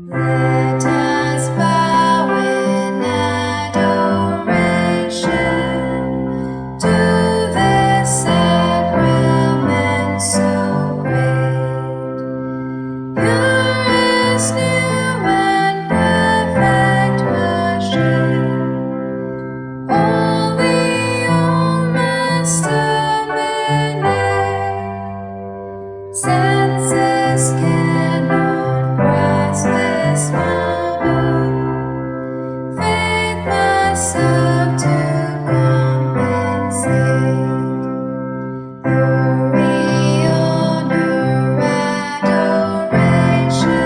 Let us bow in adoration to this sacrament so great. Pure is new and perfect worship. All the old must terminate. Senses cannot grasp this marvel. Faith must serve to compensate. Glory, honor, adoration.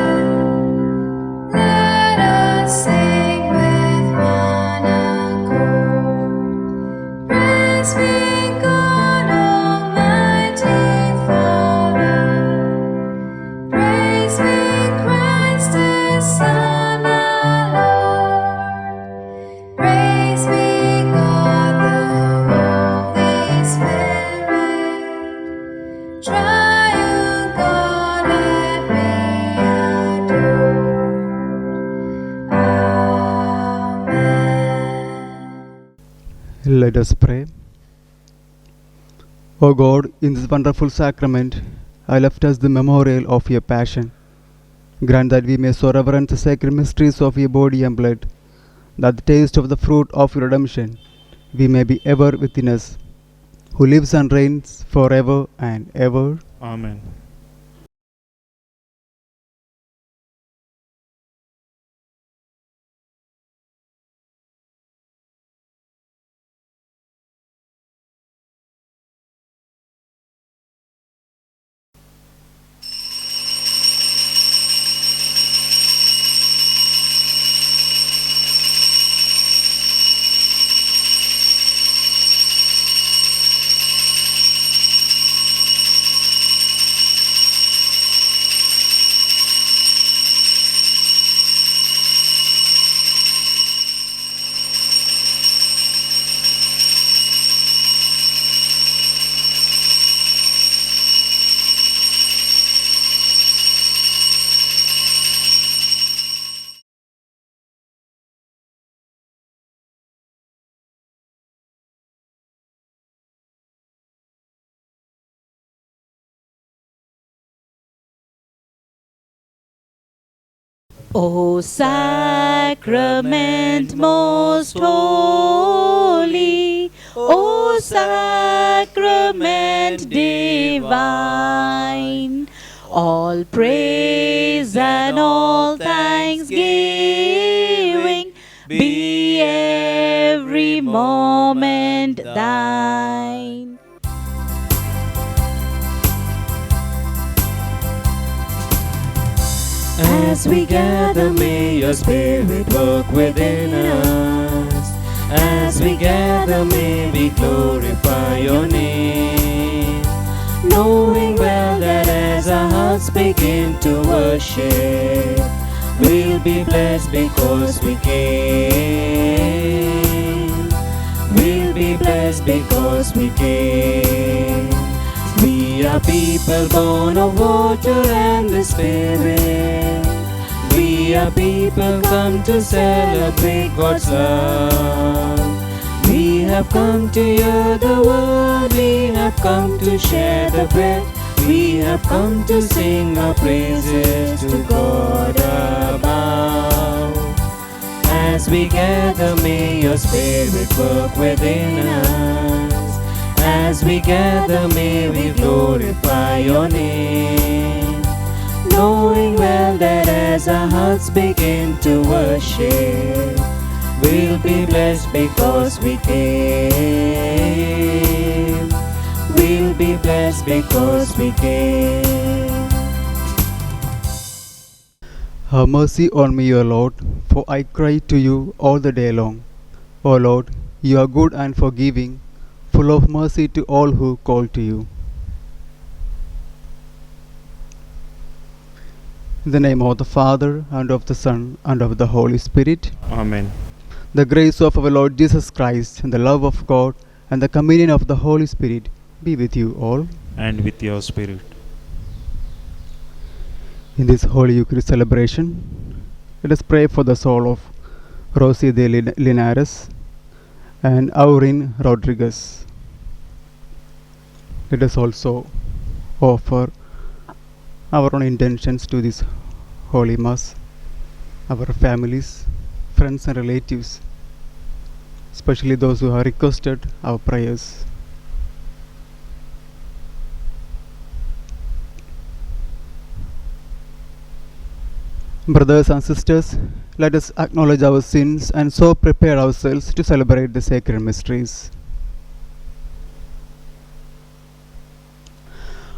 Let us sing with one accord. Praise be God Almighty Father. Praise be Christ His Son our Lord. Praise be God the Holy Spirit. Triune God let me adore. Amen. Let us pray. O God, in this wonderful sacrament, I left us the memorial of your passion. Grant that we may so reverence the sacred mysteries of your body and blood, that the taste of the fruit of your redemption we may be ever within us, who lives and reigns forever and ever. Amen. O sacrament most holy, O sacrament divine, all praise and all thanksgiving be every moment thine. As we gather, may your Spirit work within us. As we gather, may we glorify your name, knowing well that as our hearts begin to worship, we'll be blessed because we came. We'll be blessed because we came. We are people born of water and the Spirit. We are people come to celebrate God's love. We have come to hear the word. We have come to share the bread. We have come to sing our praises to God above. As we gather, may your Spirit work within us. As we gather, may we glorify your name, knowing well that as our hearts begin to worship, we'll be blessed because we came. We'll be blessed because we came. Have mercy on me, O Lord, for I cry to you all the day long. O Lord, you are good and forgiving, full of mercy to all who call to you. In the name of the Father, and of the Son, and of the Holy Spirit. Amen. The grace of our Lord Jesus Christ, and the love of God, and the communion of the Holy Spirit be with you all. And with your spirit. In this Holy Eucharist celebration, Let us pray for the soul of Rosie de Linares and Aurin Rodriguez. Let us also offer our own intentions to this Holy Mass, our families, friends and relatives, especially those who have requested our prayers. Brothers and sisters, let us acknowledge our sins and so prepare ourselves to celebrate the sacred mysteries.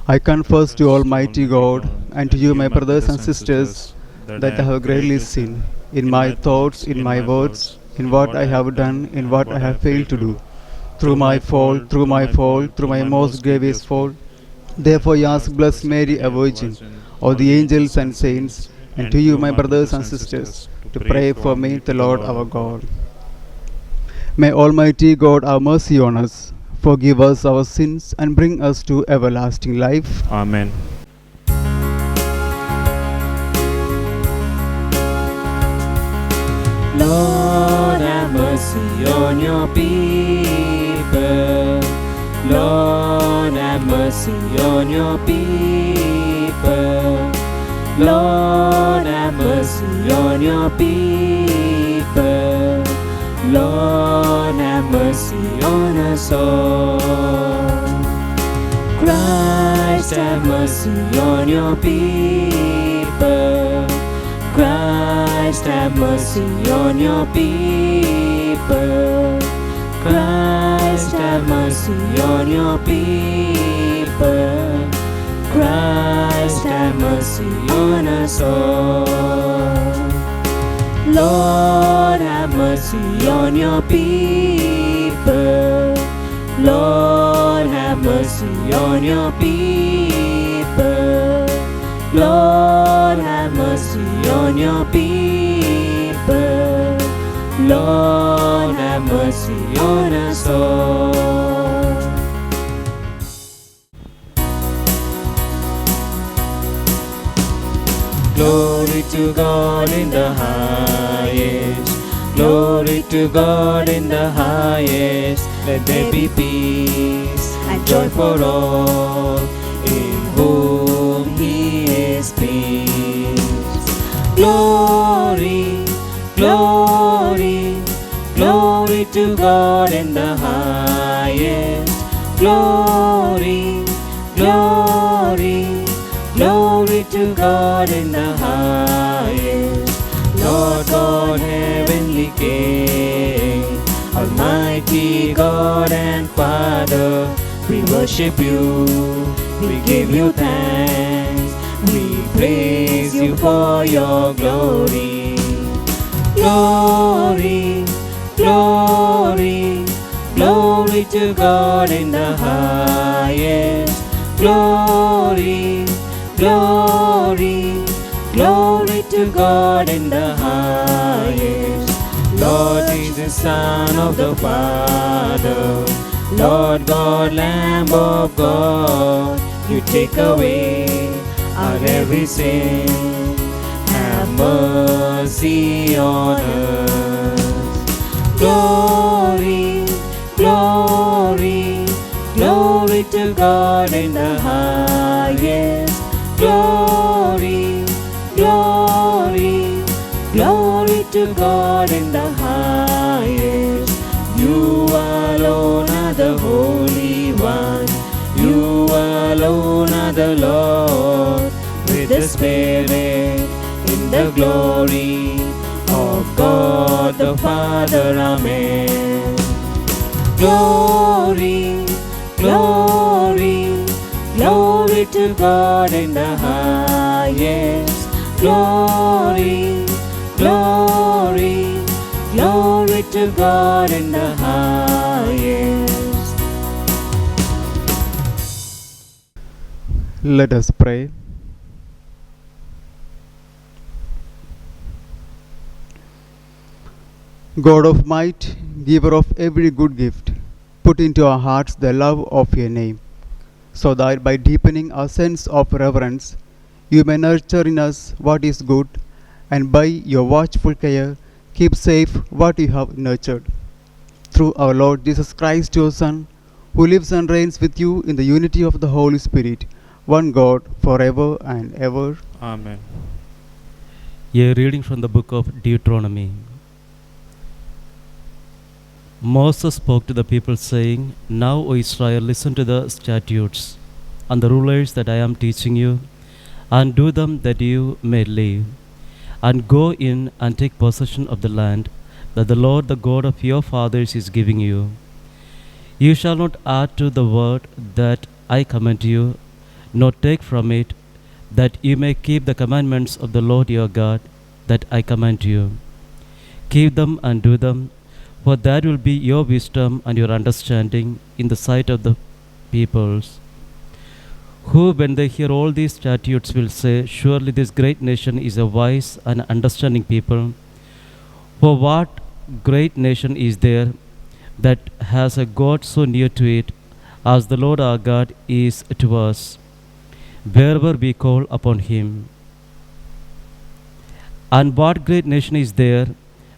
I confess to Almighty God and to you, my brothers and sisters, that I have greatly sinned in my thoughts, in my words, in what I have done, in what I have failed to do. Through my fault, through my most grievous fault. Therefore, I ask Blessed Mary, a Virgin, all the angels and saints, and to you, my brothers and sisters, to pray for me, the Lord our God. May Almighty God have mercy on us, forgive us our sins, and bring us to everlasting life. Amen. Lord, have mercy on your people. Lord, have mercy on your people. Lord, have mercy on your people. Lord, have mercy on us all. Christ, have mercy on your people. Christ, have mercy on your people. Christ, have mercy on your people. Christ, have mercy on us all. Lord, have mercy on your people. Lord, have mercy on your people. Lord, have mercy on your people. Lord, have mercy on us all. Glory to God in the highest. Glory to God in the highest. Let there be peace and joy for all in whom He is peace. Glory, glory, glory to God in the highest. Glory, glory, glory to God in the highest. Lord God, heavenly King, Almighty God and Father, we worship you, we give you thanks, we praise you for your glory. Glory, glory, glory to God in the highest. Glory, glory, glory to God in the highest. Lord Jesus, Son of the Father, Lord God, Lamb of God, you take away our every sin. Have mercy on us. Glory, glory, glory to God in the highest. Glory, glory, glory to God in the highest. You alone are the Holy One. You alone are the Lord. With the Spirit in the glory of God the Father. Amen. Glory, glory, glory to God in the highest. Glory, glory, glory to God in the highest. Let us pray. God of might, giver of every good gift, put into our hearts the love of your name, so that by deepening our sense of reverence, you may nurture in us what is good and by your watchful care, keep safe what you have nurtured. Through our Lord Jesus Christ, your Son, who lives and reigns with you in the unity of the Holy Spirit, one God, forever and ever. Amen. A reading from the book of Deuteronomy. Moses spoke to the people, saying, Now, O Israel, listen to the statutes and the rulers that I am teaching you, and do them that you may live, and go in and take possession of the land that the Lord, the God of your fathers, is giving you. You shall not add to the word that I command you, nor take from it, that you may keep the commandments of the Lord your God that I command you. Keep them and do them, for that will be your wisdom and your understanding in the sight of the peoples, who, when they hear all these statutes, will say, Surely this great nation is a wise and understanding people. For what great nation is there that has a God so near to it as the Lord our God is to us, wherever we call upon him? And what great nation is there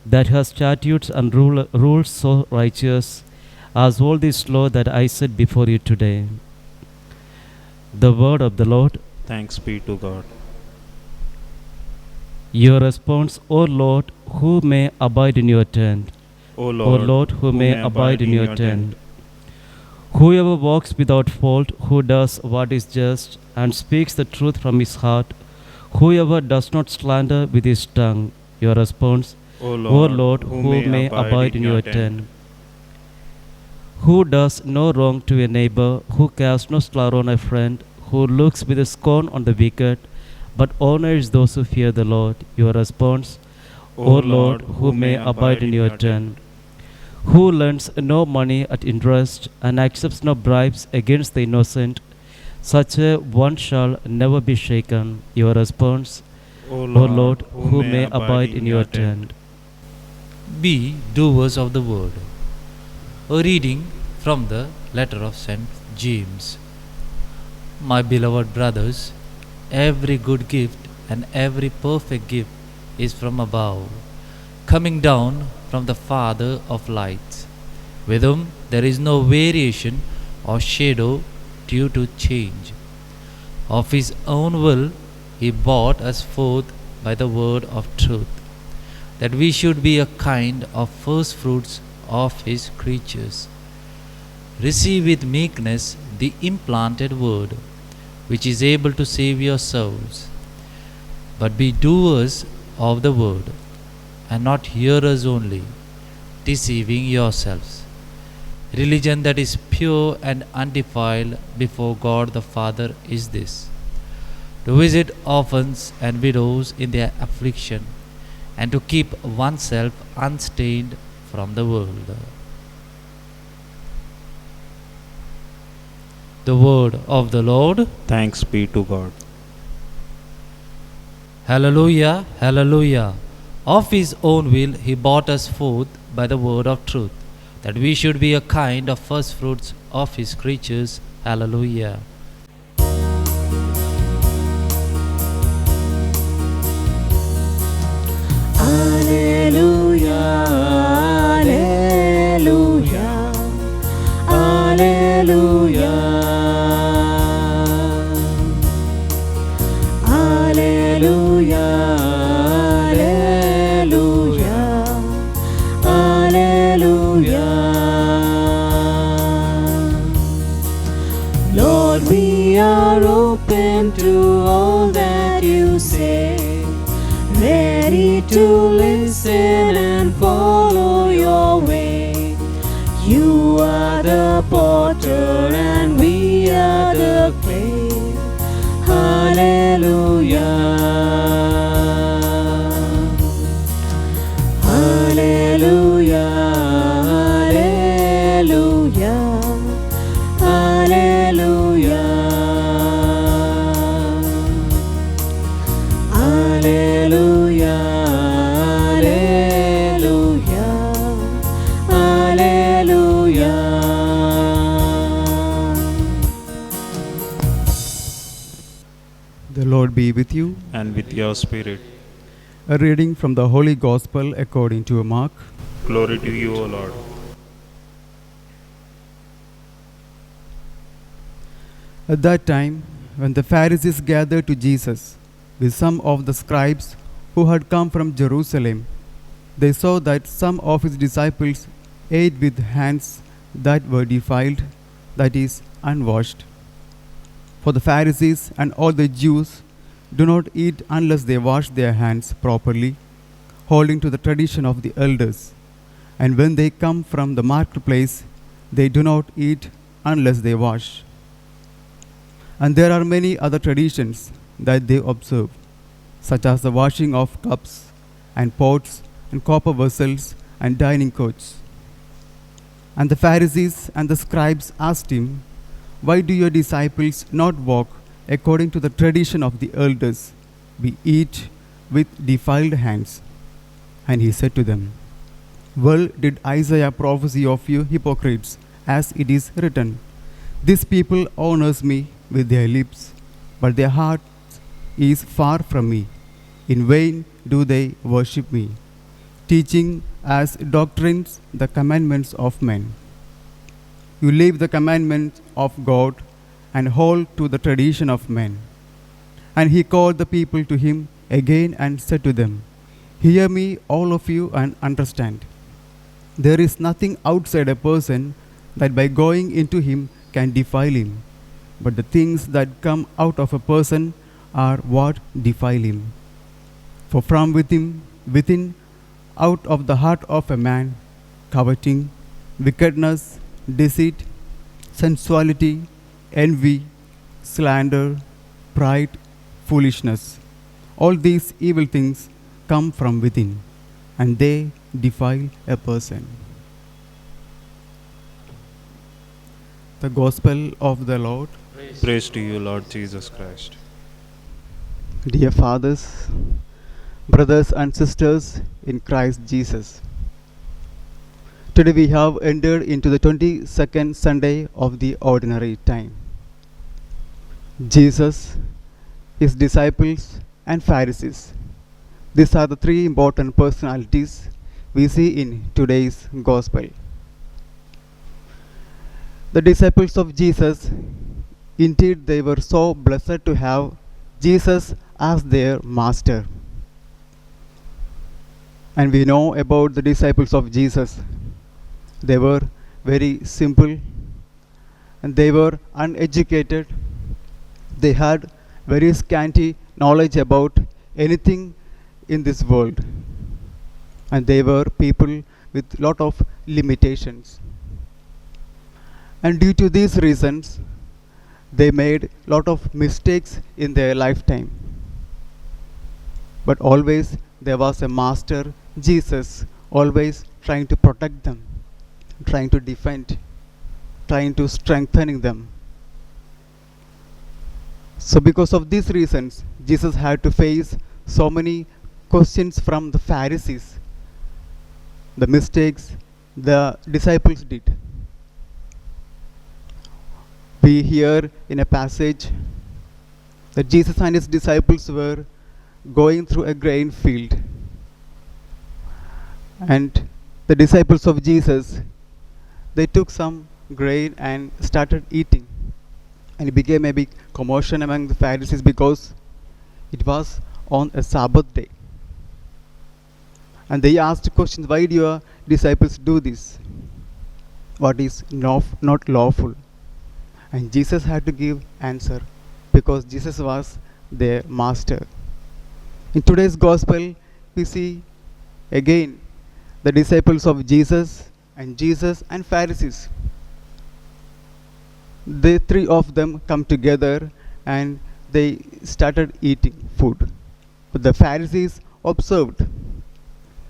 that has statutes and rules so righteous as all this law that I set before you today? The word of the Lord. Thanks be to God. Your response, O Lord, who may abide in your tent? O O Lord, Lord, who may abide in your tent? Whoever walks without fault, who does what is just, and speaks the truth from his heart, whoever does not slander with his tongue. Your response, O O Lord, who may abide in your tent? Who does no wrong to a neighbor, who casts no slur on a friend, who looks with scorn on the wicked, but honors those who fear the Lord. Your response, O Lord, who may abide in your tent? Who lends no money at interest, and accepts no bribes against the innocent, such a one shall never be shaken. Your response, O O Lord, who may abide in your tent? Be doers of the word. A reading from the letter of St. James. My beloved brothers, every good gift and every perfect gift is from above, coming down from the Father of lights, with whom there is no variation or shadow due to change. Of his own will he brought us forth by the word of truth, that we should be a kind of first fruits of his creatures. Receive with meekness the implanted word, which is able to save your souls. But be doers of the word, and not hearers only, deceiving yourselves. Religion that is pure and undefiled before God the Father is this: to visit orphans and widows in their affliction, and to keep oneself unstained from the world. The word of the Lord. Thanks be to God. Hallelujah, hallelujah. Of his own will he brought us forth by the word of truth, that we should be a kind of first fruits of his creatures. Hallelujah. Alleluia, Alleluia, Alleluia, Alleluia, Alleluia, Alleluia. Lord, we are open to all that you say, ready to listen and follow your way. You are the potter and we are the clay. Hallelujah. Hallelujah. Hallelujah. Hallelujah. Alleluia, Alleluia, Alleluia. The Lord be with you. And with your spirit. A reading from the Holy Gospel according to Mark. Glory to you, O Lord. At that time, when the Pharisees gathered to Jesus with some of the scribes who had come from Jerusalem, they saw that some of his disciples ate with hands that were defiled, that is, unwashed. For the Pharisees and all the Jews do not eat unless they wash their hands properly, holding to the tradition of the elders. And when they come from the marketplace, they do not eat unless they wash. And there are many other traditions that they observe, such as the washing of cups and pots and copper vessels and dining coats. And the Pharisees and the scribes asked him, "Why do your disciples not walk according to the tradition of the elders? We eat with defiled hands." And he said to them, "Well did Isaiah prophesy of you hypocrites, as it is written, 'This people honors me with their lips, but their heart is far from me. In vain do they worship me, teaching as doctrines the commandments of men. You leave the commandments of God and hold to the tradition of men." And he called the people to him again and said to them, "Hear me, all of you, and understand. There is nothing outside a person that by going into him can defile him, but the things that come out of a person are what defile him. For from within, out of the heart of a man, coveting, wickedness, deceit, sensuality, envy, slander, pride, foolishness. All these evil things come from within, and they defile a person." The Gospel of the Lord. Praise to you, Lord Jesus Christ. Dear fathers, brothers and sisters in Christ Jesus, today we have entered into the 22nd Sunday of the ordinary time. Jesus, his disciples and Pharisees. These are the three important personalities we see in today's Gospel. The disciples of Jesus, indeed they were so blessed to have Jesus as their master. And we know about the disciples of Jesus. They were very simple and they were uneducated. They had very scanty knowledge about anything in this world. And they were people with lot of limitations. And due to these reasons, they made lot of mistakes in their lifetime. But always there was a master, Jesus, always trying to protect them, trying to defend, trying to strengthen them. So because of these reasons, Jesus had to face so many questions from the Pharisees, the mistakes the disciples did. We hear in a passage that Jesus and his disciples were going through a grain field. And the disciples of Jesus, they took some grain and started eating. And it became a big commotion among the Pharisees because it was on a Sabbath day. And they asked questions, "Why do your disciples do this? What is not lawful?" And Jesus had to give answer because Jesus was their master. In today's gospel, we see again the disciples of Jesus and Pharisees. The three of them come together and they started eating food. But the Pharisees observed.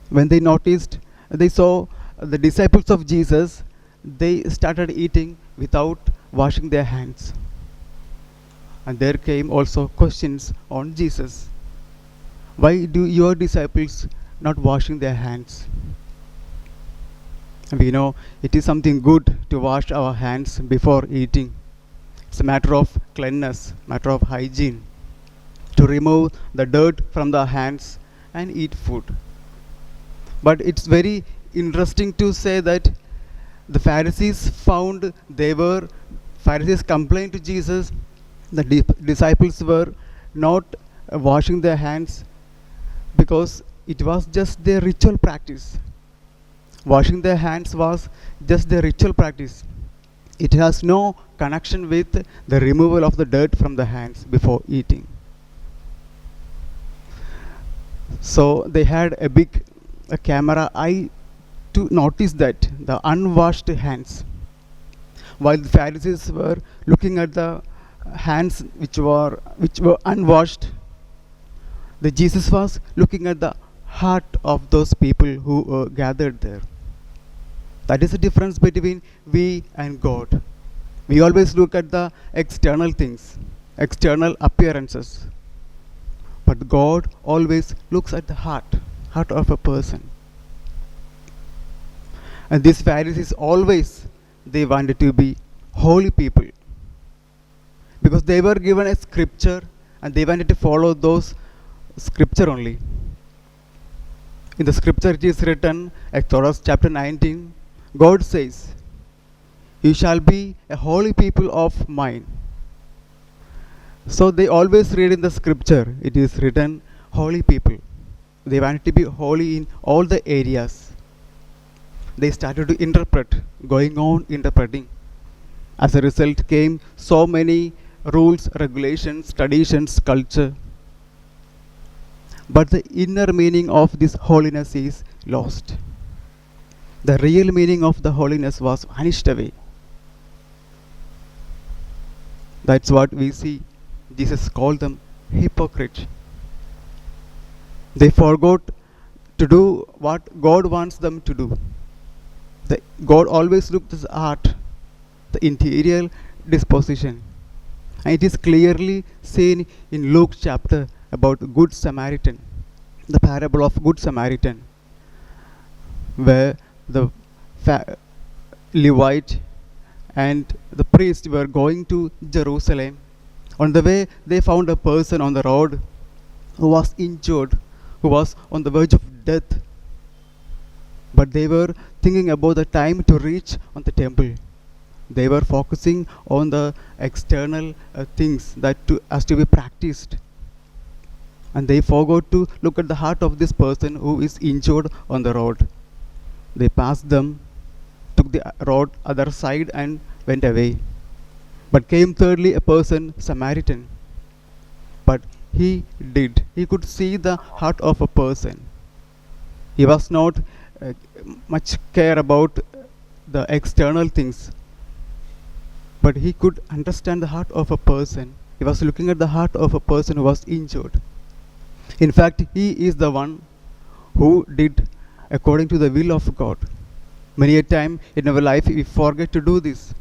When they noticed, they saw the disciples of Jesus, they started eating without washing their hands. And there came also questions on Jesus. "Why do your disciples not washing their hands?" And we know it is something good to wash our hands before eating. It's a matter of cleanliness, matter of hygiene, to remove the dirt from the hands and eat food. But it's very interesting to say that the Pharisees complained to Jesus. The disciples were not washing their hands because it was just their ritual practice. Washing their hands was just their ritual practice. It has no connection with the removal of the dirt from the hands before eating. So they had a camera eye to notice that the unwashed hands. While the Pharisees were looking at the hands which were unwashed, the Jesus was looking at the heart of those people who were gathered there. That is the difference between we and God. We always look at the external things, external appearances. But God always looks at the heart of a person. And these Pharisees always, they wanted to be holy people. Because they were given a scripture and they wanted to follow those scripture only. In the scripture it is written, Exodus chapter 19, God says, "You shall be a holy people of mine." So they always read in the scripture, it is written, holy people. They wanted to be holy in all the areas. They started to interpret, going on interpreting. As a result came so many rules, regulations, traditions, culture. But the inner meaning of this holiness is lost. The real meaning of the holiness was vanished away. That's what we see. Jesus called them hypocrite. They forgot to do what God wants them to do. God always looks at the heart, the interior disposition. And it is clearly seen in Luke chapter about Good Samaritan, the parable of Good Samaritan, where the Levite and the priest were going to Jerusalem. On the way, they found a person on the road who was injured, who was on the verge of death. But they were thinking about the time to reach on the temple. They were focusing on the external things that has to be practiced. And they forgot to look at the heart of this person who is injured on the road. They passed them, took the road other side and went away. But came thirdly a person, Samaritan. But he could see the heart of a person. He was not much care about the external things. But he could understand the heart of a person. He was looking at the heart of a person who was injured. In fact, he is the one who did according to the will of God. Many a time in our life we forget to do this.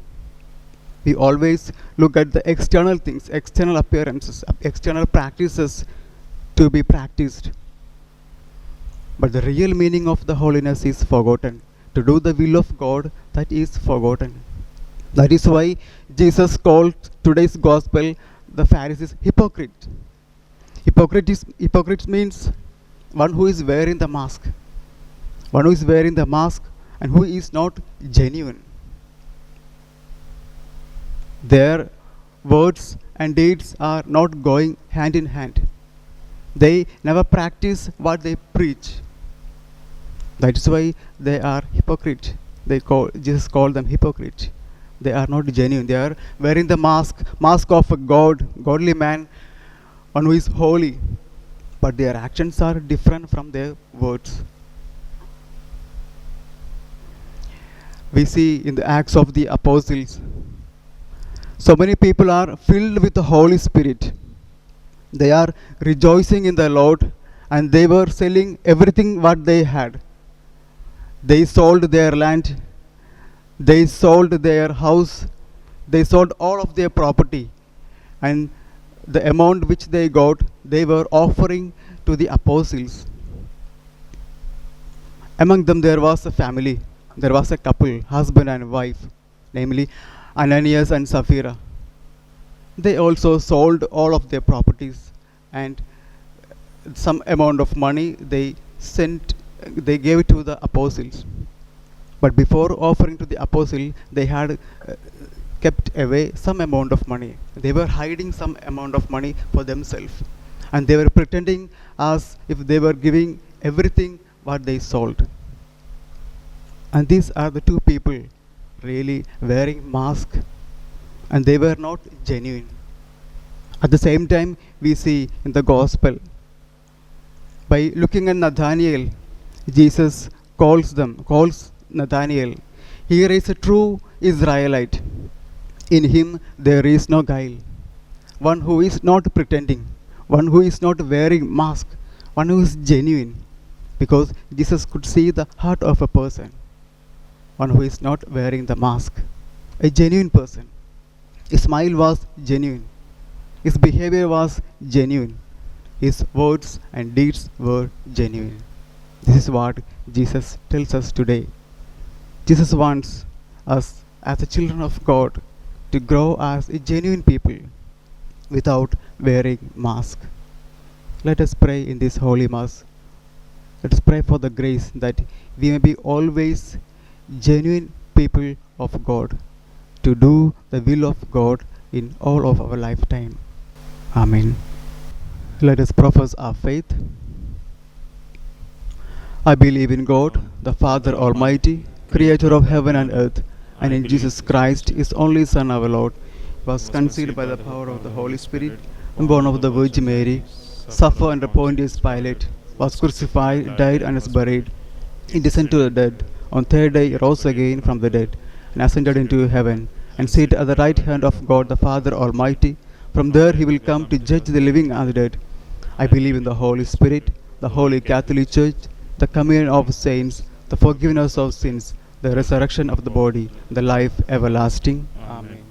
We always look at the external things, external appearances, external practices to be practiced. But the real meaning of the holiness is forgotten. To do the will of God, that is forgotten. That is why Jesus called today's gospel the Pharisees hypocrite. Hypocrite means one who is wearing the mask. One who is wearing the mask and who is not genuine. Their words and deeds are not going hand in hand. They never practice what they preach. That is why they are hypocrite. Jesus called them hypocrite. They are not genuine. They are wearing the mask of a godly man, one who is holy. But their actions are different from their words. We see in the Acts of the Apostles, so many people are filled with the Holy Spirit. They are rejoicing in the Lord and they were selling everything what they had. They sold their land, they sold their house, they sold all of their property, and the amount which they got, they were offering to the apostles. Among them there was a family, there was a couple, husband and wife, namely Ananias and Sapphira. They also sold all of their properties and some amount of money they gave it to the apostles. But before offering to the apostle, they had kept away some amount of money. They were hiding some amount of money for themselves. And they were pretending as if they were giving everything what they sold. And these are the two people really wearing mask, and they were not genuine. At the same time, we see in the gospel, by looking at Nathanael, Jesus calls Nathanael, here is a true Israelite. In him there is no guile. One who is not pretending, one who is not wearing mask, one who is genuine. Because Jesus could see the heart of a person, one who is not wearing the mask, a genuine person. His smile was genuine. His behavior was genuine. His words and deeds were genuine. This is what Jesus tells us today. Jesus wants us as the children of God to grow as a genuine people without wearing mask. Let us pray in this holy mass. Let us pray for the grace that we may be always genuine people of God, to do the will of God in all of our lifetime. Amen. Let us profess our faith. I believe in God, the Father Almighty, creator of heaven and earth, and in Jesus Christ, his only Son, our Lord, was conceived by the power of the Holy Spirit, and born of the Virgin Mary, suffered under Pontius Pilate, was crucified, died, and was buried. He descended to the dead. On third day he rose again from the dead, and ascended into heaven, and seated at the right hand of God the Father Almighty. From there he will come to judge the living and the dead. I believe in the Holy Spirit, the Holy Catholic Church, the communion of saints, the forgiveness of sins, the resurrection of the body, the life everlasting. Amen.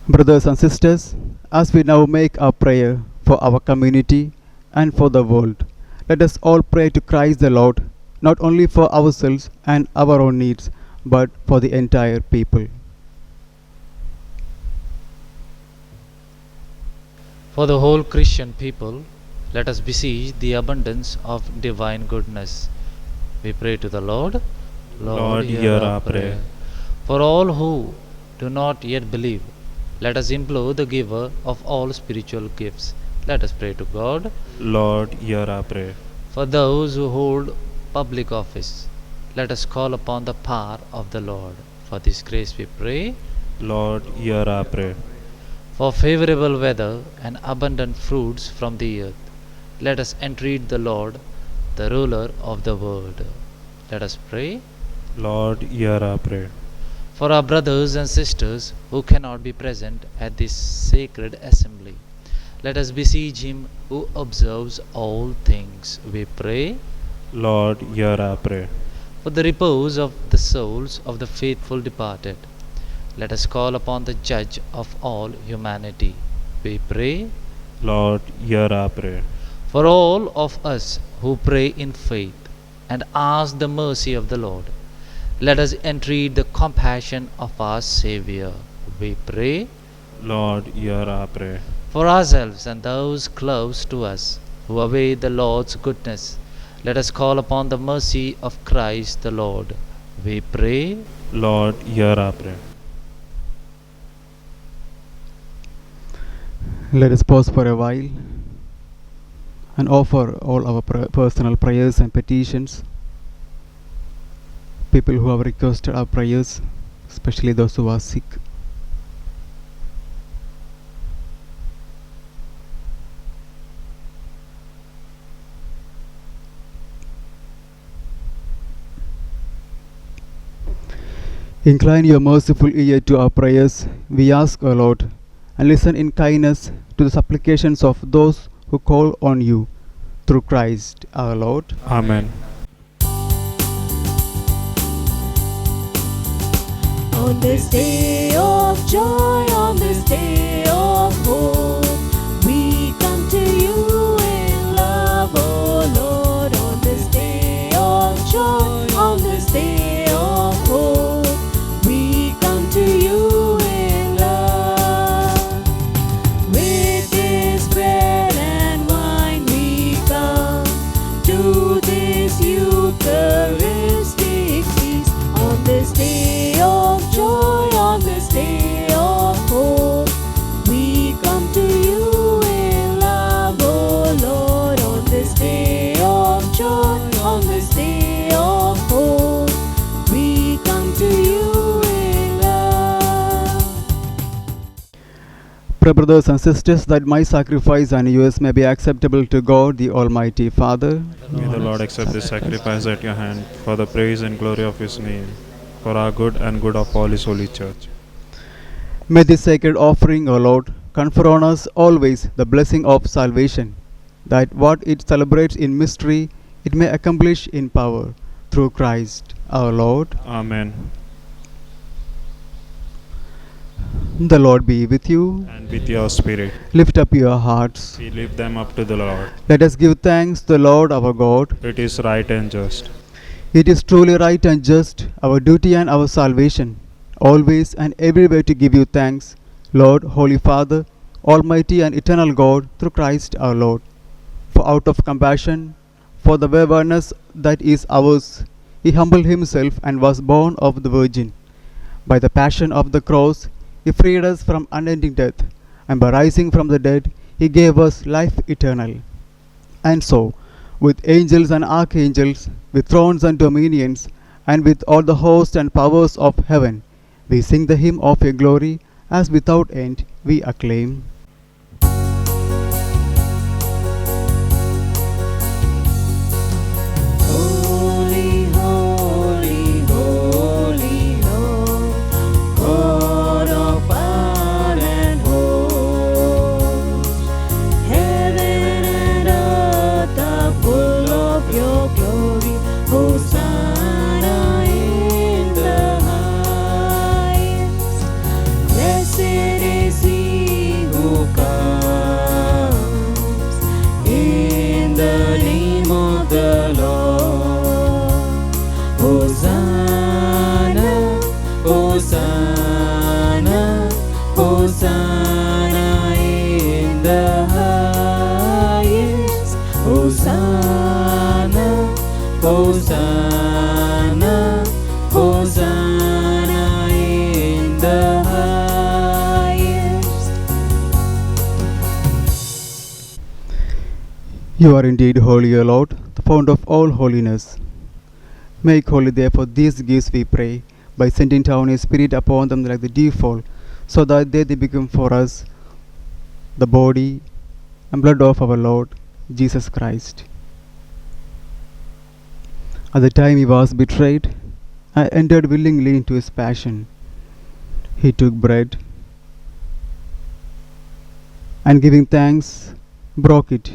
Brothers and sisters, as we now make our prayer for our community and for the world, let us all pray to Christ the Lord, not only for ourselves and our own needs, but for the entire people. For the whole Christian people, let us beseech the abundance of divine goodness. We pray to the Lord. Lord, hear our prayer. For all who do not yet believe, let us implore the giver of all spiritual gifts. Let us pray to God. Lord, hear our prayer. For those who hold public office, let us call upon the power of the Lord. For this grace we pray. Lord, hear our prayer. For favorable weather and abundant fruits from the earth, let us entreat the Lord, the ruler of the world. Let us pray. Lord, hear our prayer. For our brothers and sisters who cannot be present at this sacred assembly, let us beseech him who observes all things. We pray. Lord, hear our prayer. For the repose of the souls of the faithful departed, let us call upon the Judge of all humanity. We pray. Lord, hear our prayer. For all of us who pray in faith and ask the mercy of the Lord, let us entreat the compassion of our Saviour. We pray. Lord, hear our prayer. For ourselves and those close to us who await the Lord's goodness, let us call upon the mercy of Christ the Lord. We pray. Lord, hear our prayer. Let us pause for a while and offer all our personal prayers and petitions. People who have requested our prayers, especially those who are sick. Incline your merciful ear to our prayers, we ask, O Lord, and listen in kindness to the supplications of those who call on you, through Christ our Lord. Amen. On this day of joy, on this day of hope, we come to you in love, oh Lord. On this day of joy, on this day of hope, we come to you in love. With this bread and wine we Pray, brothers and sisters, that my sacrifice and yours may be acceptable to God, the Almighty Father. May the Lord accept this sacrifice at your hand for the praise and glory of His name, for our good and good of all His holy church. May this sacred offering, O Lord, confer on us always the blessing of salvation, that what it celebrates in mystery, it may accomplish in power, through Christ our Lord. Amen. The Lord be with you. And with your spirit, Lift up your hearts. we lift them up to the Lord. Let us give thanks to the Lord our God. It is right and just. It is truly right and just, our duty and our salvation, always and everywhere to give you thanks, Lord, Holy Father, Almighty and eternal God, through Christ our Lord. For out of compassion, for the waywardness that is ours, He humbled Himself and was born of the Virgin. By the passion of the cross, He freed us from unending death, and by rising from the dead, He gave us life eternal. And so, with angels and archangels, with thrones and dominions, and with all the hosts and powers of heaven, we sing the hymn of your glory, as without end we acclaim. Holy, holy, holy Lord, God of power and host. Heaven and earth are full of your glory. Hosanna in the highest. Blessed is he who comes in the name of the Lord. Hosanna, Hosanna, Hosanna in the highest. Hosanna, Hosanna, Hosanna in the highest. You are indeed holy, O Lord, the fount of all holiness. Make holy therefore these gifts, we pray, by sending down your Spirit upon them like the dewfall, so that they become for us the body and blood of our Lord Jesus Christ. At the time He was betrayed, I entered willingly into His passion. He took bread, and giving thanks, broke it,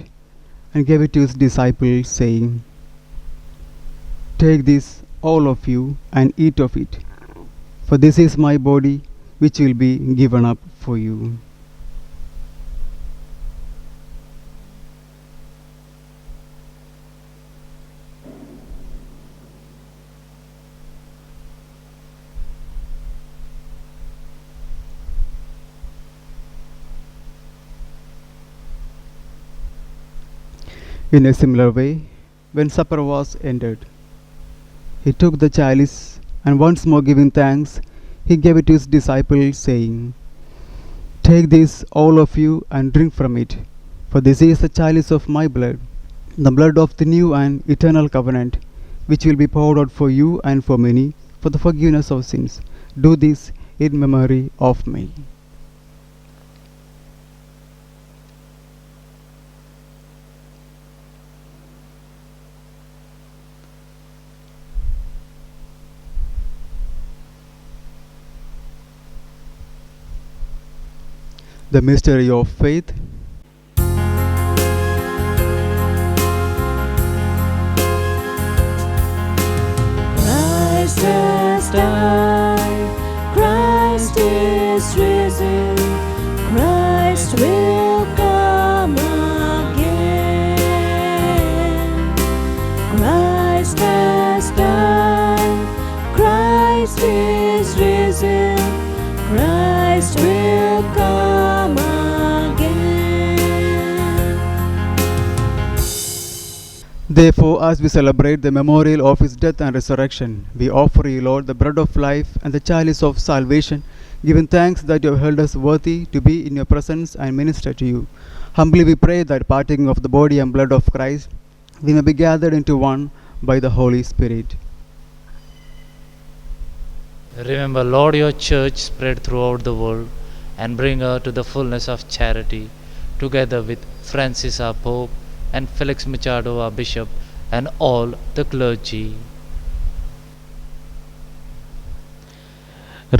and gave it to His disciples, saying, "Take this, all of you, and eat of it, for this is my body, which will be given up for you." In a similar way, when supper was ended, He took the chalice, and once more giving thanks, He gave it to His disciples, saying, "Take this, all of you, and drink from it, for this is the chalice of my blood, the blood of the new and eternal covenant, which will be poured out for you and for many for the forgiveness of sins. Do this in memory of me." The mystery of faith. Christ has died, Christ is risen, Christ will come again. Christ has died, Christ is risen, Christ will come again. Therefore, as we celebrate the memorial of His death and resurrection, we offer you, Lord, the bread of life and the chalice of salvation, giving thanks that you have held us worthy to be in your presence and minister to you. Humbly we pray that, partaking of the body and blood of Christ, we may be gathered into one by the Holy Spirit. Remember, Lord, your church spread throughout the world and bring her to the fullness of charity, together with Francis our Pope, and Felix Machado our Bishop, and all the clergy.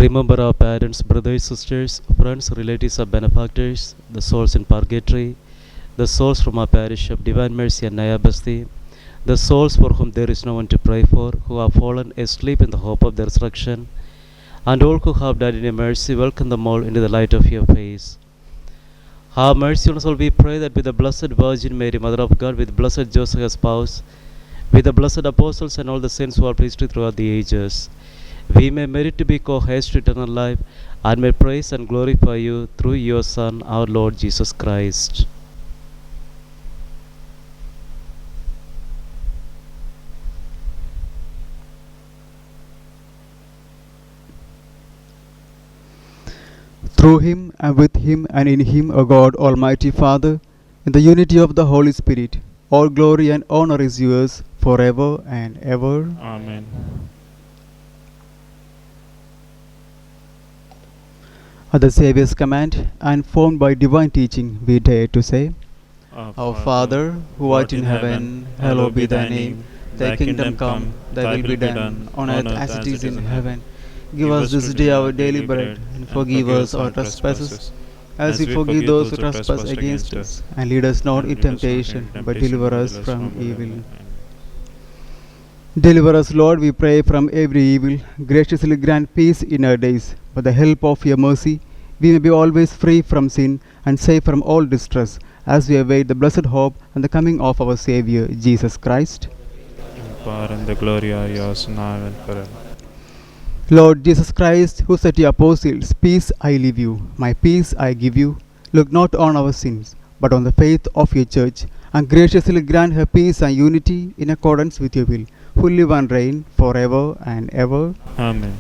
Remember our parents, brothers, sisters, friends, relatives, of benefactors, the souls in purgatory, the souls from our parish of Divine Mercy and Naya Basti, the souls for whom there is no one to pray for, who have fallen asleep in the hope of the resurrection, and all who have died in your mercy, welcome them all into the light of your face. Have mercy on us all, we pray, that with the Blessed Virgin Mary, Mother of God, with blessed Joseph, her spouse, with the blessed apostles and all the saints who are preached throughout the ages, we may merit to be co-heirs to eternal life, and may praise and glorify you through your Son, our Lord Jesus Christ. Through him, and with him, and in him, O God, Almighty Father, in the unity of the Holy Spirit, all glory and honor is yours forever and ever. Amen. At the Saviour's command, and formed by divine teaching, we dare to say, Our Father, who art in heaven, hallowed be thy name. Thy kingdom come, thy will be done, on earth as it is in heaven. Give us this day our daily bread, and forgive us our trespasses, as we forgive those who trespass against us. And lead us not in temptation, but deliver us from evil. Deliver us, Lord, we pray, from every evil. Graciously grant peace in our days. By the help of your mercy, we may be always free from sin and safe from all distress, as we await the blessed hope and the coming of our Saviour, Jesus Christ. Power and the glory are yours now and forever. Lord Jesus Christ, who said to your apostles, Peace I leave you, my peace I give you, look not on our sins, but on the faith of your church, and graciously grant her peace and unity in accordance with your will, who live and reign forever and ever. Amen.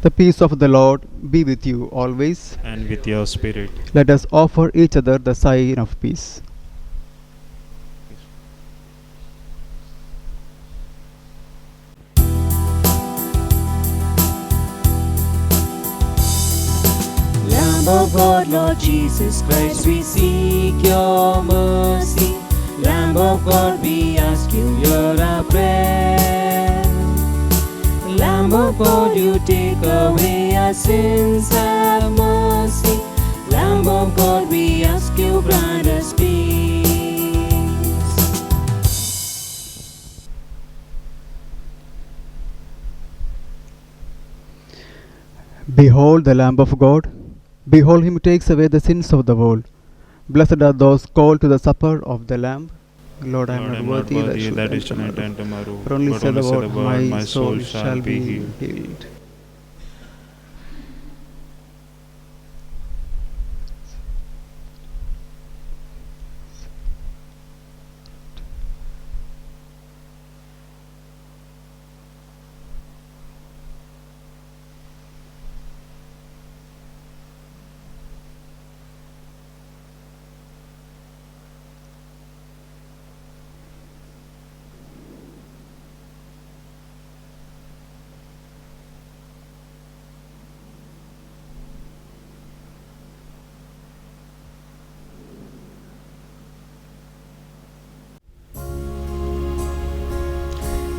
The peace of the Lord be with you always. And with your spirit. Let us offer each other the sign of peace. Lamb of God, Lord Jesus Christ, we seek your mercy. Lamb of God, we ask you, hear our prayer. Lamb of God, you take away our sins, have mercy. Lamb of God, we ask you, grant us peace. Behold the Lamb of God. Behold him who takes away the sins of the world. Blessed are those called to the supper of the Lamb. Lord, I am not worthy that you should enter into my room. For only say the word, my soul shall be healed.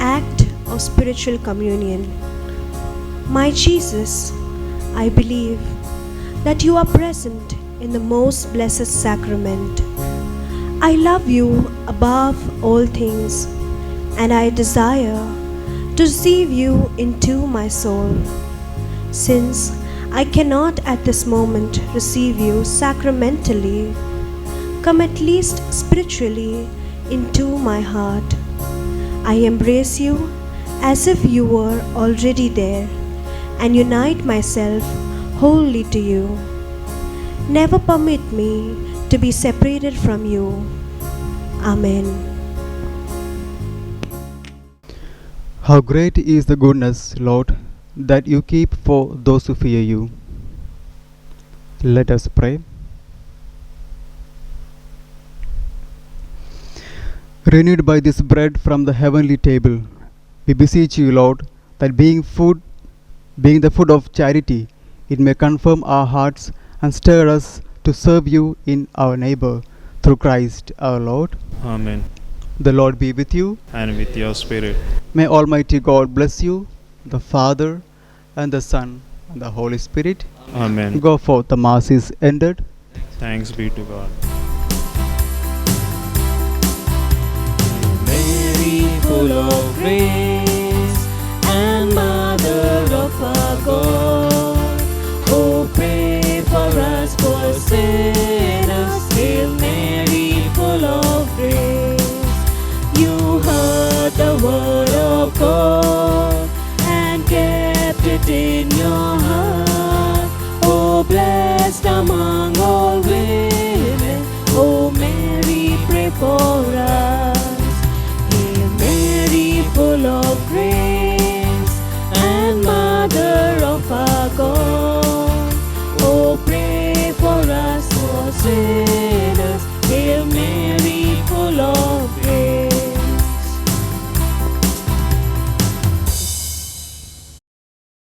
Act of spiritual communion. My Jesus, I believe that you are present in the most blessed sacrament. I love you above all things, and I desire to receive you into my soul. Since I cannot at this moment receive you sacramentally, come at least spiritually into my heart. I embrace you as if you were already there, and unite myself wholly to you. Never permit me to be separated from you. Amen. How great is the goodness, Lord, that you keep for those who fear you. Let us pray. Renewed by this bread from the heavenly table, we beseech you, Lord, that being the food of charity, it may confirm our hearts and stir us to serve you in our neighbor. Through Christ our Lord. Amen. The Lord be with you. And with your spirit. May Almighty God bless you, the Father, and the Son, and the Holy Spirit. Amen. Go forth, the Mass is ended. Thanks be to God. Mary, full of grace, and Mother of our God, oh, pray for us poor sinners. Hail Mary, full of grace, you heard the word of God and kept it in your heart. Oh, blessed among all women, oh, Mary, pray for us.